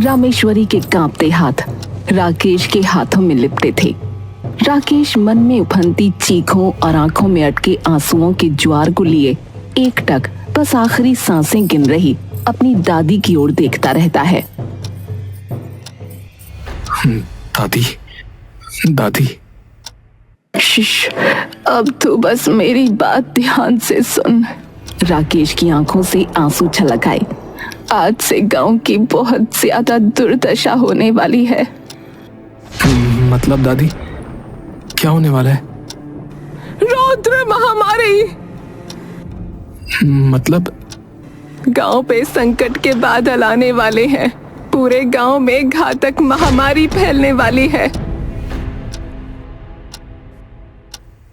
रामेश्वरी के कांपते हाथ राकेश के हाथों में लिपटे थे। राकेश मन में उफनती चीखों और आंखों में अटके आंसुओं के ज्वार को लिए एकटक बस आखिरी सांसें गिन रही अपनी दादी की ओर देखता रहता है। दादी, दादी। शिश, अब तो बस मेरी बात ध्यान से सुन। राकेश की आंखों से आंसू छलक आए। आज से गांव की बहुत ज्यादा दुर्दशा होने वाली है। मतलब दादी, क्या होने वाला है? रौद्र महामारी। मतलब? गांव पे संकट के बादल आने वाले हैं। पूरे गांव में घातक महामारी फैलने वाली है।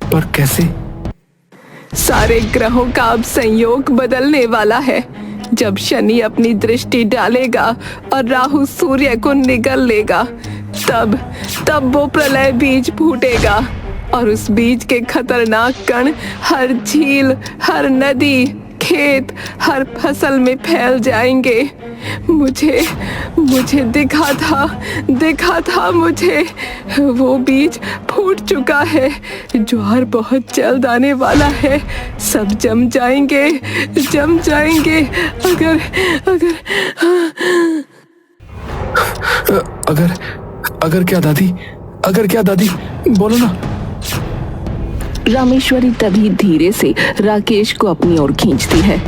पर कैसे? सारे ग्रहों का अब संयोग बदलने वाला है। जब शनि अपनी दृष्टि डालेगा और राहु सूर्य को निगल लेगा, तब वो प्रलय बीज फूटेगा और उस बीज के खतरनाक कण हर झील, हर नदी, खेत, हर फसल में फैल जाएंगे। मुझे दिखा था मुझे। वो बीज फूट चुका है। ज्वार बहुत जल्द आने वाला है। सब जम जाएंगे। अगर क्या दादी? अगर क्या दादी? बोलो ना। रामेश्वरी तभी धीरे से राकेश को अपनी ओर खींचती है।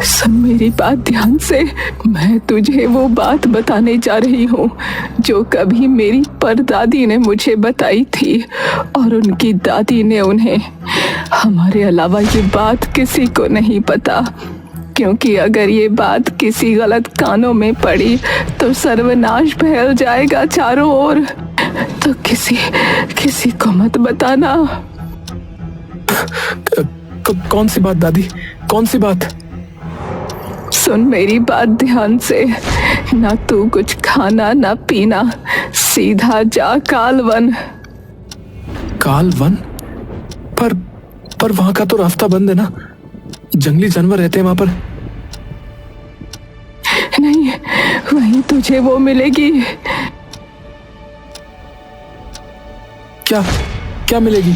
सुन मेरी बात ध्यान से। मैं तुझे वो बात बताने जा रही हूँ जो कभी मेरी परदादी ने मुझे बताई थी और उनकी दादी ने उन्हें। हमारे अलावा ये बात किसी को नहीं पता, क्योंकि अगर ये बात किसी गलत कानों में पड़ी तो सर्वनाश फैल जाएगा चारों ओर। तो किसी को मत बताना। कौन सी बात दादी? कौन सी बात? सुन मेरी बात ध्यान से। ना तू कुछ खाना ना पीना, सीधा जा कालवन। कालवन? पर वहां का तो रास्ता बंद है ना। जंगली जानवर रहते हैं वहां पर। नहीं, वहीं तुझे वो मिलेगी। क्या मिलेगी?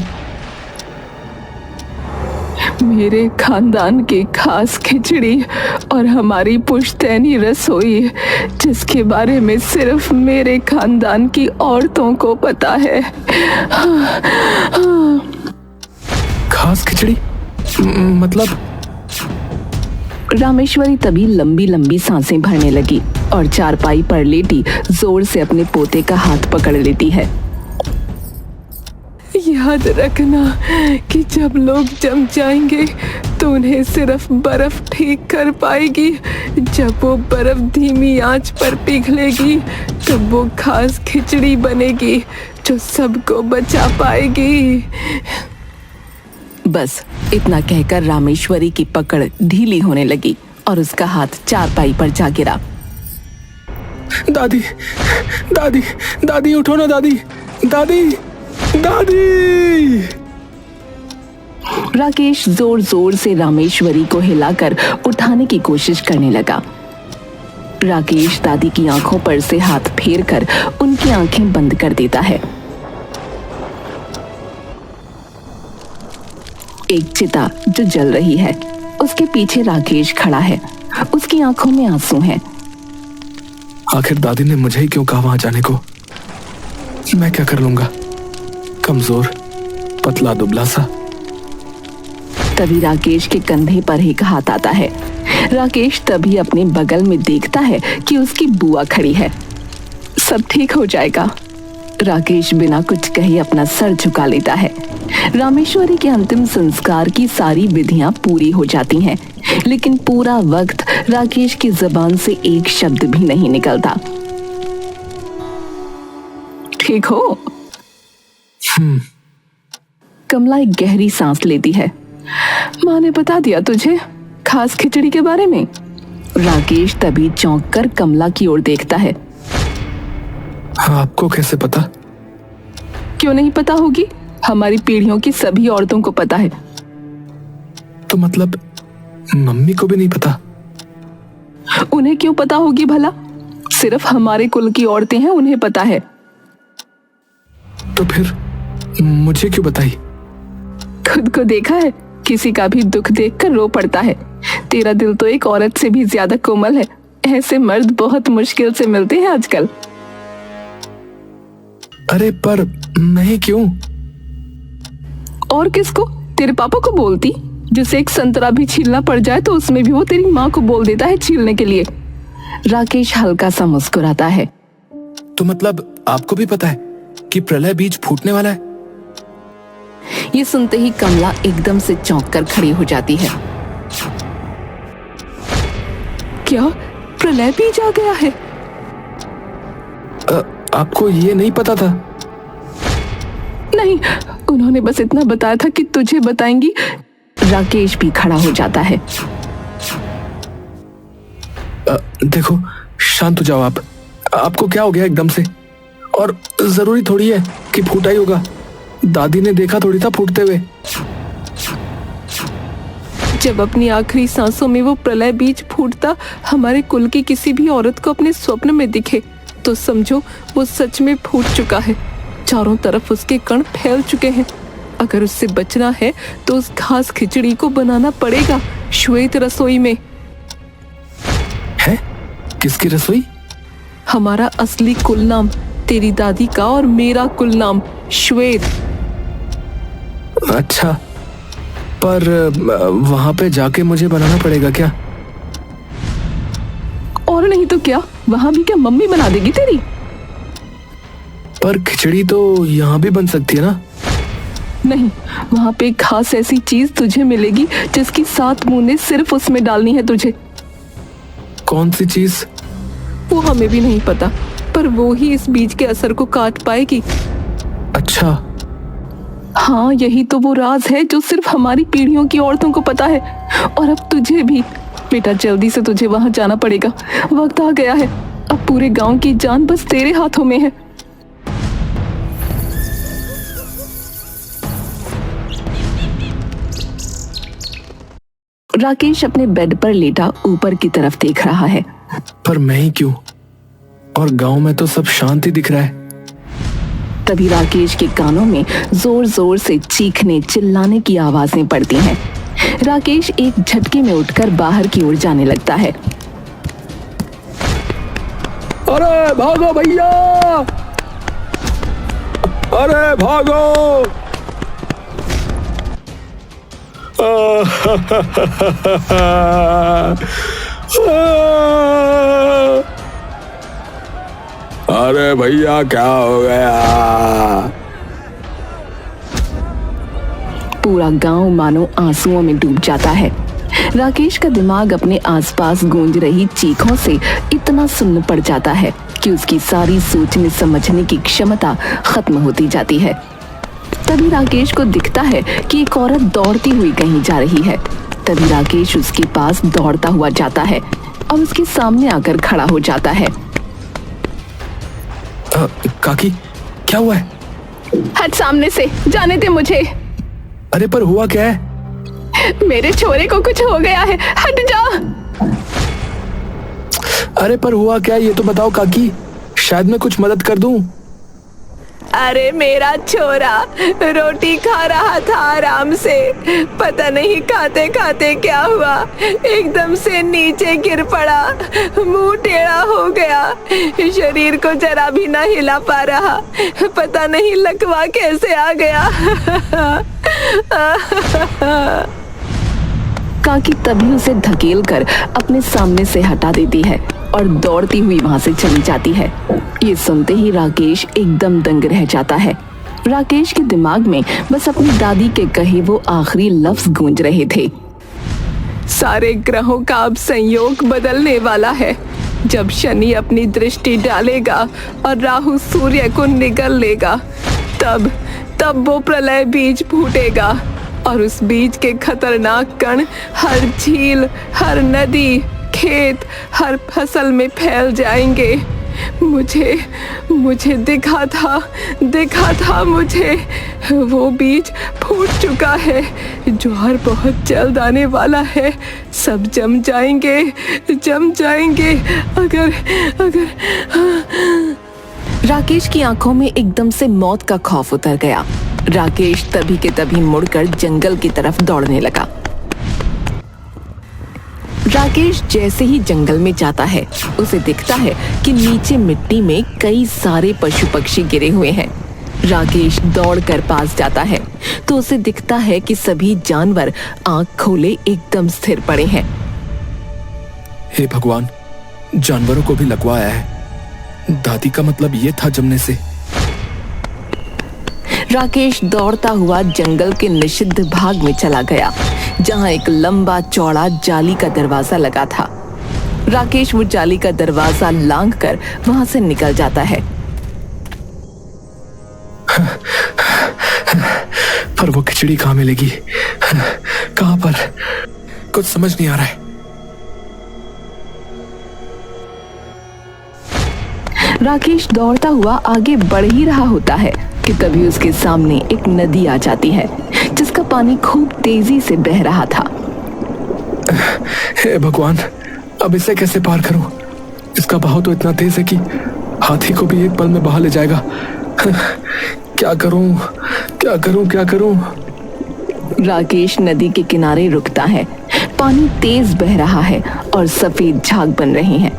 मेरे खानदान की खास खिचड़ी और हमारी पुश्तैनी रसोई, जिसके बारे में सिर्फ मेरे खानदान की औरतों को पता है। खास खिचड़ी? मतलब? रामेश्वरी तभी लंबी लंबी सांसें भरने लगी और चारपाई पर लेटी जोर से अपने पोते का हाथ पकड़ लेती है। याद रखना कि जब लोग जम जाएंगे तो उन्हें सिर्फ बर्फ ठीक कर पाएगी। जब वो बर्फ धीमी आंच पर पिघलेगी तब वो खास खिचड़ी बनेगी जो सबको बचा पाएगी। बस इतना कहकर रामेश्वरी की पकड़ ढीली होने लगी और उसका हाथ चारपाई पर जा गिरा। दादी, दादी, दादी उठो ना दादी, दादी, दादी। राकेश जोर जोर से रामेश्वरी को हिलाकर उठाने की कोशिश करने लगा। राकेश दादी की आंखों पर से हाथ फेरकर उनकी आंखें बंद कर देता है। एक चिता जो जल रही है, उसके पीछे राकेश खड़ा है। उसकी आंखों में आंसू हैं। आखिर दादी ने मुझे ही क्यों कहा वहां जाने को? मैं क्या कर लूंगा? कमजोर, पतला दुबला सा। तभी राकेश के कंधे पर एक हाथ आता है। राकेश तभी अपने बगल में देखता है कि उसकी बुआ खड़ी है। सब ठीक हो जाएगा। राकेश बिना कुछ कहे अपना सर झुका लेता है। रामेश्वरी के अंतिम संस्कार की सारी विधियां पूरी हो जाती हैं, लेकिन पूरा वक्त राकेश की जुबान से एक शब्द भी नहीं निकलता। ठीक हो? कमला एक गहरी सांस लेती है। माँ ने बता दिया तुझे खास खिचड़ी के बारे में? राकेश तभी चौंक कर कमला की ओर देखता है। आपको कैसे पता? क्यों नहीं पता होगी? हमारी पीढ़ियों की सभी औरतों को पता है। तो मतलब मम्मी को भी नहीं पता? उन्हें क्यों पता होगी भला? सिर्फ हमारे कुल की औरतें हैं, उन्हें पता है। तो फिर मुझे क्यों बताई? खुद को देखा है, किसी का भी दुख देखकर रो पड़ता है। तेरा दिल तो एक औरत से भी ज्यादा कोमल है। ऐसे मर्द बहुत मुश्किल से मिलते हैं आजकल। अरे पर नहीं क्यों? और किसको? तेरे पापा को बोलती, जिसे एक संतरा भी छीलना पड़ जाए तो उसमें भी वो तेरी माँ को बोल देता है छीलने के लिए। राकेश हल्का सा मुस्कुराता है। तो मतलब आपको भी पता है कि प्रलय बीज फूटने वाला है? ये सुनते ही कमला एकदम से चौंक कर खड़ी हो जाती है। क्या प्रलय बीज आ गया है? आपको ये नहीं पता था? नहीं, उन्होंने बस इतना बताया था कि तुझे बताएंगी। राकेश भी खड़ा हो जाता है। देखो, शांत हो जाओ आप। आपको क्या हो गया एकदम से? और जरूरी थोड़ी है कि फूटा ही होगा। दादी ने देखा थोड़ी था फूटते हुए। जब अपनी आखिरी सांसों में वो प्रलय बीज फूटता हमारे कुल की किसी भी औरत को अपने स्वप्न में दिखे तो समझो वो सच में फूट चुका है। चारों तरफ उसके कण फैल चुके हैं। अगर उससे बचना है तो उस घास खिचड़ी को बनाना पड़ेगा श्वेत रसोई में। है? किसकी रसोई? हमारा असली कुल नाम, तेरी दादी का और मेरा कुल नाम श्वेत। अच्छा, पर वहां पे जाके मुझे बनाना पड़ेगा क्या? और नहीं तो क्या, वहां भी क्या मम्मी बना देगी तेरी? पर खिचड़ी तो यहाँ भी बन सकती है ना? नहीं, वहां पे एक खास ऐसी चीज तुझे मिलेगी जिसकी 7 बूंदें सिर्फ उसमें डालनी है तुझे। कौन सी चीज? वो हमें भी नहीं पता, पर वो ही इस बीज के असर को काट पाएगी। अच्छा। हाँ, यही तो वो राज है जो सिर्फ हमारी पीढ़ियों की औरतों को पता है। और अब तुझे भी। बेटा, जल्दी से तुझे वहां जाना पड़ेगा। वक्त आ गया है। अब पूरे गांव की जान बस तेरे हाथों में है। राकेश अपने बेड पर लेटा ऊपर की तरफ देख रहा है। पर मैं ही क्यों? और गांव में तो सब शांति दिख रहा है। तभी राकेश के कानों में जोर जोर से चीखने चिल्लाने की आवाजें पड़ती हैं। राकेश एक झटके में उठकर बाहर की ओर जाने लगता है। अरे भागो भैया! अरे भागो! अरे भैया, क्या हो गया? पूरा गांव मानो आंसुओं में डूब जाता है। राकेश का दिमाग अपने आसपास गूंज रही चीखों से इतना सुन्न पड़ जाता है कि उसकी सारी सोचने समझने की क्षमता खत्म होती जाती है। तभी राकेश को दिखता है कि एक औरत दौड़ती हुई कहीं जा रही है। तभी राकेश उसके पास दौड़ता हुआ जाता है और उसके सामने आकर खड़ा हो जाता है। काकी, क्या हुआ है? हट सामने से, जाने दे मुझे। अरे पर हुआ क्या है? मेरे छोरे को कुछ हो गया है, हट जा। अरे पर हुआ क्या, ये तो बताओ काकी, शायद मैं कुछ मदद कर दूं। अरे मेरा छोरा रोटी खा रहा था आराम से, पता नहीं खाते खाते क्या हुआ, एकदम से नीचे गिर पड़ा, मुंह टेढ़ा हो गया, शरीर को जरा भी ना हिला पा रहा, पता नहीं लकवा कैसे आ गया। काकी तभी उसे धकेल कर अपने सामने से हटा देती है और दौड़ती हुई वहां से चली जाती है। ये सुनते ही राकेश एकदम दंग रह जाता है। राकेश के दिमाग में बस अपनी दादी के कहे वो आखिरी लफ्ज गूंज रहे थे। सारे ग्रहों का अब संयोग बदलने वाला है। जब शनि अपनी दृष्टि डालेगा और राहु सूर्य को निगल लेगा, तब वो प्रलय बीज फूटेगा और उस बीज के खतरनाक कण हर झील, हर नदी, खेत, हर फसल में फैल जाएंगे। मुझे मुझे दिखा था मुझे। वो बीज फूट चुका है। ज्वार बहुत जल्द आने वाला है। सब जम जाएंगे अगर राकेश की आंखों में एकदम से मौत का खौफ उतर गया। राकेश तभी के तभी मुड़कर जंगल की तरफ दौड़ने लगा। राकेश जैसे ही जंगल में जाता है, उसे दिखता है कि नीचे मिट्टी में कई सारे पशु पक्षी गिरे हुए हैं। राकेश दौड़कर पास जाता है तो उसे दिखता है कि सभी जानवर आंख खोले एकदम स्थिर पड़े हैं। हे भगवान, जानवरों को भी लगवाया है। दादी का मतलब ये था जमने से। राकेश दौड़ता हुआ जंगल के निषिद्ध भाग में चला गया, जहां एक लंबा चौड़ा जाली का दरवाजा लगा था। राकेश वो जाली का दरवाजा लांघकर वहां से निकल जाता है। पर वो खिचड़ी कहाँ मिलेगी? कहाँ पर? कुछ समझ नहीं आ रहा है। राकेश दौड़ता हुआ आगे बढ़ ही रहा होता है कि तभी उसके सामने एक नदी आ जाती है, जिसका पानी खूब तेजी से बह रहा था। हे भगवान, अब इसे कैसे पार करूं? इसका बहाव तो इतना तेज है कि हाथी को भी एक पल में बहा ले जाएगा। क्या करूं? राकेश नदी के किनारे रुकता है। पानी तेज बह रहा है और सफेद झाग बन रहे हैं।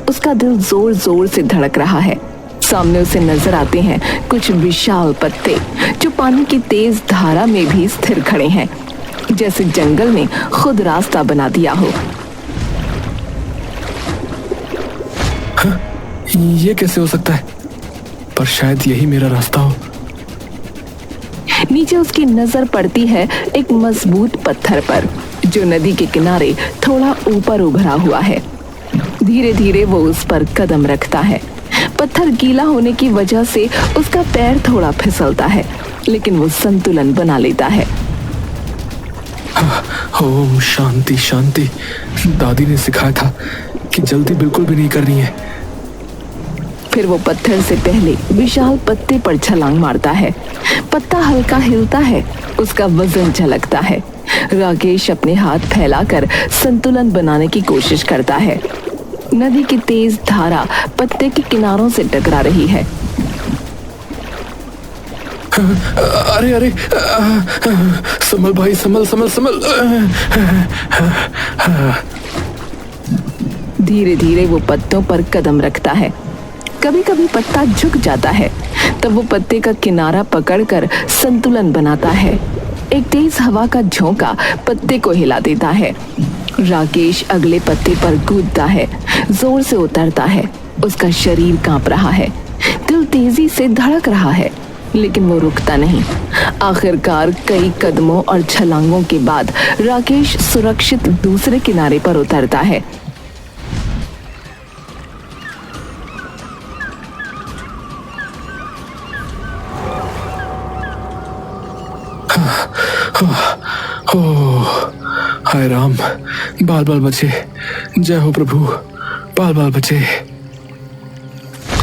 उसका दिल जोर जोर से धड़क रहा है। सामने उसे नजर आते हैं कुछ विशाल पत्ते, जो पानी की तेज धारा में भी स्थिर खड़े हैं, जैसे जंगल ने खुद रास्ता बना दिया हो। ये कैसे हो सकता है? पर शायद यही मेरा रास्ता हो। नीचे उसकी नजर पड़ती है एक मजबूत पत्थर पर, जो नदी के किनारे थोड़ा ऊपर उभरा हुआ है। धीरे धीरे वो उस पर कदम रखता है। पत्थर गीला होने की वजह से उसका पैर थोड़ा फिसलता है, लेकिन वो संतुलन बना लेता है। ओम शांति शांति। दादी ने सिखाया था कि जल्दी बिल्कुल भी नहीं करनी है। फिर वो पत्थर से पहले विशाल पत्ते पर छलांग मारता है। पत्ता हल्का हिलता है, उसका वजन झलकता है। राकेश अपने हाथ फैलाकर संतुलन बनाने की कोशिश करता है। नदी की तेज धारा पत्ते के किनारों से टकरा रही है। अरे संभल भाई, संभल। धीरे धीरे वो पत्तों पर कदम रखता है। कभी कभी पत्ता झुक जाता है, तब वो पत्ते का किनारा पकड़कर संतुलन बनाता है। एक तेज हवा का झोंका पत्ते को हिला देता है। राकेश अगले पत्ते पर कूदता है, जोर से उतरता है। उसका शरीर कांप रहा है, दिल तेजी से धड़क रहा है, लेकिन वो रुकता नहीं। आखिरकार कई कदमों और छलांगों के बाद राकेश सुरक्षित दूसरे किनारे पर उतरता है। हाय राम, बाल बचे। जय हो प्रभु, बाल बचे।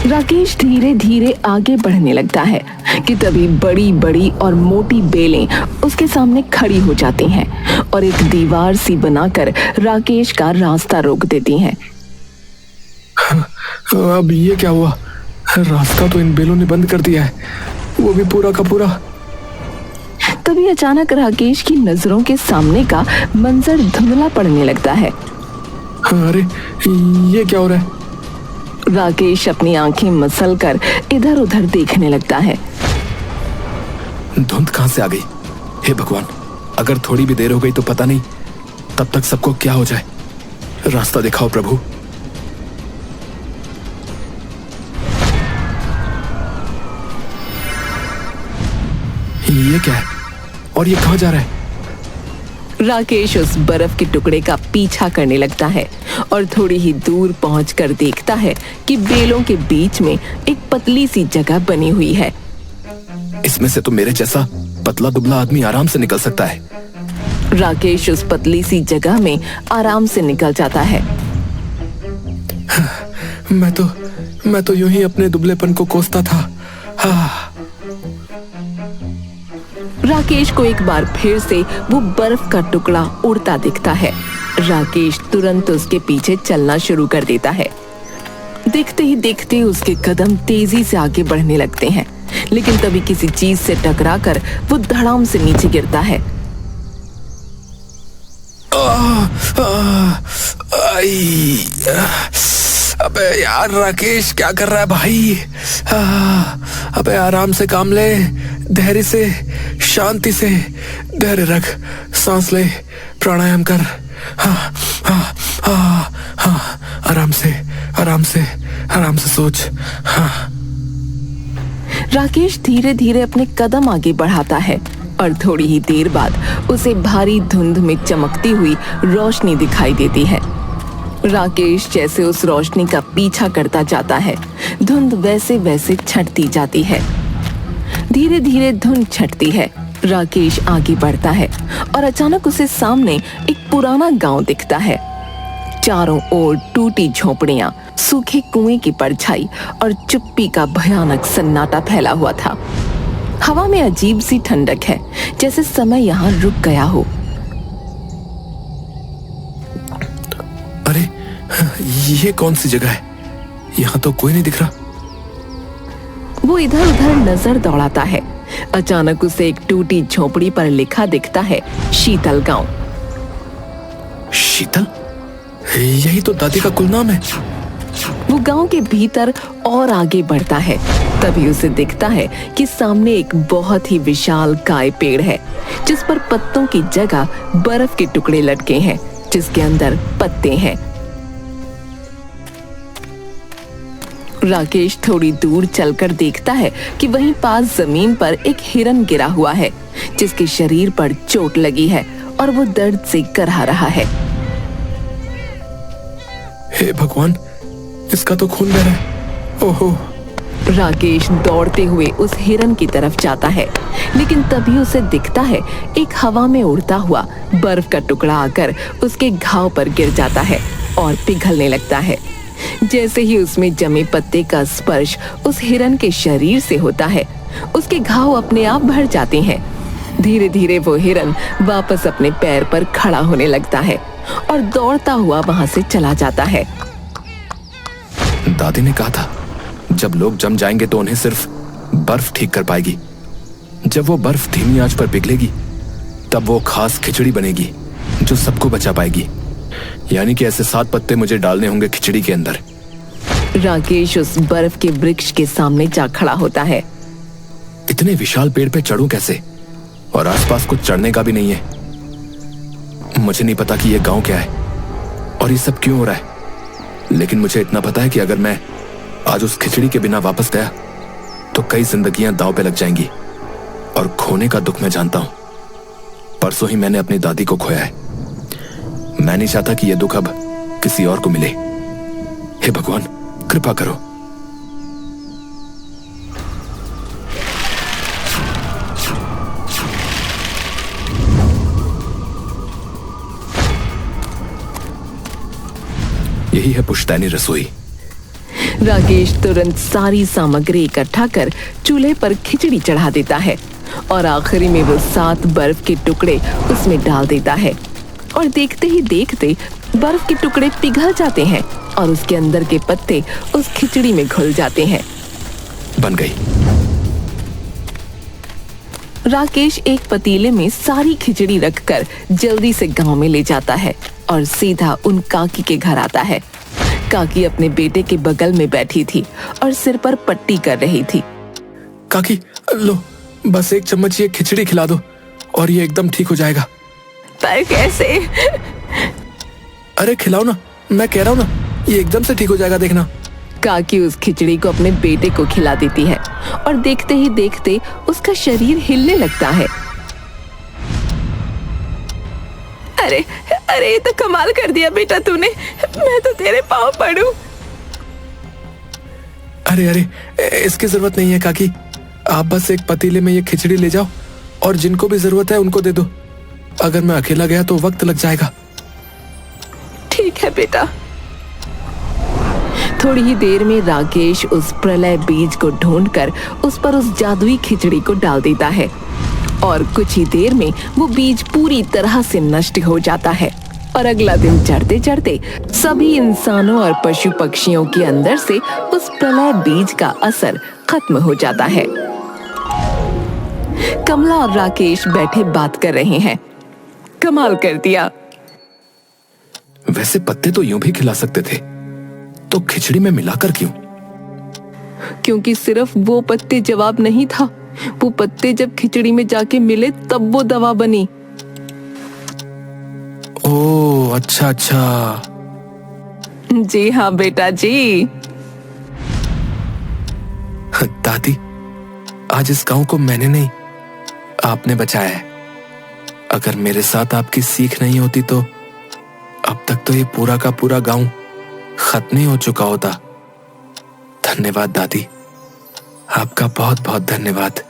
राकेश धीरे धीरे आगे बढ़ने लगता है कि तभी बड़ी बड़ी और मोटी बेलें उसके सामने खड़ी हो जाती हैं और एक दीवार सी बनाकर राकेश का रास्ता रोक देती हैं। अब ये क्या हुआ? रास्ता तो इन बेलों ने बंद कर दिया है, वो भी पूरा का पूरा। तभी अचानक राकेश की नजरों के सामने का मंजर धुंधला पड़ने लगता है। अरे ये क्या हो रहा है? राकेश अपनी आंखें मसलकर इधर उधर देखने लगता है। धुंध कहां से आ गई? हे भगवान, अगर थोड़ी भी देर हो गई तो पता नहीं तब तक सबको क्या हो जाए। रास्ता दिखाओ प्रभु। ये क्या है और ये कहां जा रहा है? राकेश उस बर्फ के टुकड़े का पीछा करने लगता है और थोड़ी ही दूर पहुंचकर देखता है कि बेलों के बीच में एक पतली सी जगह बनी हुई है। इसमें से तो मेरे जैसा पतला दुबला आदमी आराम से निकल सकता है। राकेश उस पतली सी जगह में आराम से निकल जाता है। मैं तो मैं तो यूं ही अपने दुबलेपन को कोसता था। हाँ। राकेश को एक बार फिर से वो बर्फ का टुकड़ा उड़ता दिखता है। राकेश तुरंत उसके पीछे चलना शुरू कर देता है। देखते ही देखते उसके कदम तेजी से आगे बढ़ने लगते हैं, लेकिन तभी किसी चीज से टकराकर वो धड़ाम से नीचे गिरता है। अबे यार राकेश, क्या कर रहा है भाई? अबे आराम से काम ले, धैर्य से, शांति से। धैर्य रख, सांस ले, प्राणायाम कर। हाँ हाँ हाँ हाँ, आराम से आराम से आराम से सोच। हाँ। राकेश धीरे धीरे अपने कदम आगे बढ़ाता है और थोड़ी ही देर बाद उसे भारी धुंध में चमकती हुई रोशनी दिखाई देती है। राकेश जैसे उस रोशनी का पीछा करता जाता है, धुंध वैसे वैसे छंटती जाती है। धीरे धीरे धुंध छंटती है। राकेश आगे बढ़ता है और अचानक उसे सामने एक पुराना गांव दिखता है। चारों ओर टूटी झोपड़ियां, सूखे कुएं की परछाई और चुप्पी का भयानक सन्नाटा फैला हुआ था। हवा में अजीब सी ठंडक है, जैसे समय यहाँ रुक गया हो। अरे ये कौन सी जगह है? यहाँ तो कोई नहीं दिख रहा। वो इधर उधर नजर दौड़ाता है। अचानक उसे एक टूटी झोपड़ी पर लिखा दिखता है, शीतल गांव। शीतल? यही तो दादी का कुल नाम है। वो गांव के भीतर और आगे बढ़ता है। तभी उसे दिखता है कि सामने एक बहुत ही विशाल काय पेड़ है, जिस पर पत्तों की जगह बर्फ के टुकड़े लटके हैं, जिसके अंदर पत्ते हैं। राकेश थोड़ी दूर चलकर देखता है कि वहीं पास जमीन पर एक हिरन गिरा हुआ है, जिसके शरीर पर चोट लगी है और वो दर्द से कराह रहा है। हे भगवान, इसका तो खून बह रहा है। ओहो। राकेश दौड़ते हुए उस हिरन की तरफ जाता है, लेकिन तभी उसे दिखता है एक हवा में उड़ता हुआ बर्फ का टुकड़ा आकर उसके घाव पर गिर जाता है और पिघलने लगता है। जैसे ही उसमें जमे पत्ते का स्पर्श उस हिरन के शरीर से होता है, उसके घाव अपने आप भर जाते हैं। धीरे धीरे वो हिरन वापस अपने पैर पर खड़ा होने लगता है और दौड़ता हुआ वहां से चला जाता है। दादी ने कहा था, जब लोग जम जाएंगे तो उन्हें सिर्फ बर्फ ठीक कर पाएगी। जब वो बर्फ धीमी आंच पर पिघलेगी, तब वो खास खिचड़ी बनेगी जो सबको बचा पाएगी। यानी कि ऐसे 7 पत्ते मुझे डालने होंगे खिचड़ी के अंदर। राकेश उस बर्फ के वृक्ष के सामने जा खड़ा होता है। इतने विशाल पेड़ पे चढ़ूं कैसे? और आसपास कुछ चढ़ने का भी नहीं है। मुझे नहीं पता कि ये गांव क्या है और ये सब क्यों हो रहा है, लेकिन मुझे इतना पता है कि अगर मैं आज उस खिचड़ी के बिना वापस गया तो कई जिंदगियां दांव पे लग जाएंगी। और खोने का दुख मैं जानता हूं। परसों ही मैंने अपनी दादी को खोया है। मैं नहीं चाहता कि यह दुख अब किसी और को मिले। हे भगवान, कृपा करो। यही है पुश्तैनी रसोई। राकेश तुरंत सारी सामग्री इकट्ठा कर चूल्हे पर खिचड़ी चढ़ा देता है और आखिरी में वो 7 बर्फ के टुकड़े उसमें डाल देता है। और देखते ही देखते बर्फ के टुकड़े पिघल जाते हैं और उसके अंदर के पत्ते उस खिचड़ी में घुल जाते हैं। बन गई। राकेश एक पतीले में सारी खिचड़ी रखकर जल्दी से गांव में ले जाता है और सीधा उन काकी के घर आता है। काकी अपने बेटे के बगल में बैठी थी और सिर पर पट्टी कर रही थी। काकी, लो बस 1 चम्मच ये खिचड़ी खिला दो और ये एकदम ठीक हो जाएगा। पर कैसे? अरे खिलाओ ना, मैं कह रहा हूँ ना, ये एकदम से ठीक हो जाएगा, देखना। काकी उस खिचड़ी को अपने बेटे को खिला देती है और देखते ही देखते उसका शरीर हिलने लगता है। अरे अरे, ये तो कमाल कर दिया बेटा तूने, मैं तो तेरे पाँव पड़ूं। अरे अरे, इसकी जरूरत नहीं है काकी। आप बस एक पतीले में ये खिचड़ी ले जाओ और जिनको भी जरूरत है उनको दे दो। अगर मैं अकेला गया तो वक्त लग जाएगा। ठीक है बेटा। थोड़ी ही देर में राकेश उस प्रलय बीज को ढूंढकर उस पर उस जादुई खिचड़ी को डाल देता है और कुछ ही देर में वो बीज पूरी तरह से नष्ट हो जाता है और अगला दिन चढ़ते चढ़ते सभी इंसानों और पशु पक्षियों के अंदर से उस प्रलय बीज का असर खत्म हो जाता है। कमला और राकेश बैठे बात कर रहे हैं। कमाल कर दिया। वैसे पत्ते तो यूं भी खिला सकते थे, तो खिचड़ी में मिलाकर क्यों? क्योंकि सिर्फ वो पत्ते जवाब नहीं था, वो पत्ते जब खिचड़ी में जाके मिले तब वो दवा बनी। ओह अच्छा अच्छा। जी हाँ बेटा जी। दादी, आज इस गांव को मैंने नहीं, आपने बचाया है। अगर मेरे साथ आपकी सीख नहीं होती तो अब तक तो ये पूरा का पूरा गांव खत्म ही हो चुका होता। धन्यवाद दादी, आपका बहुत बहुत धन्यवाद।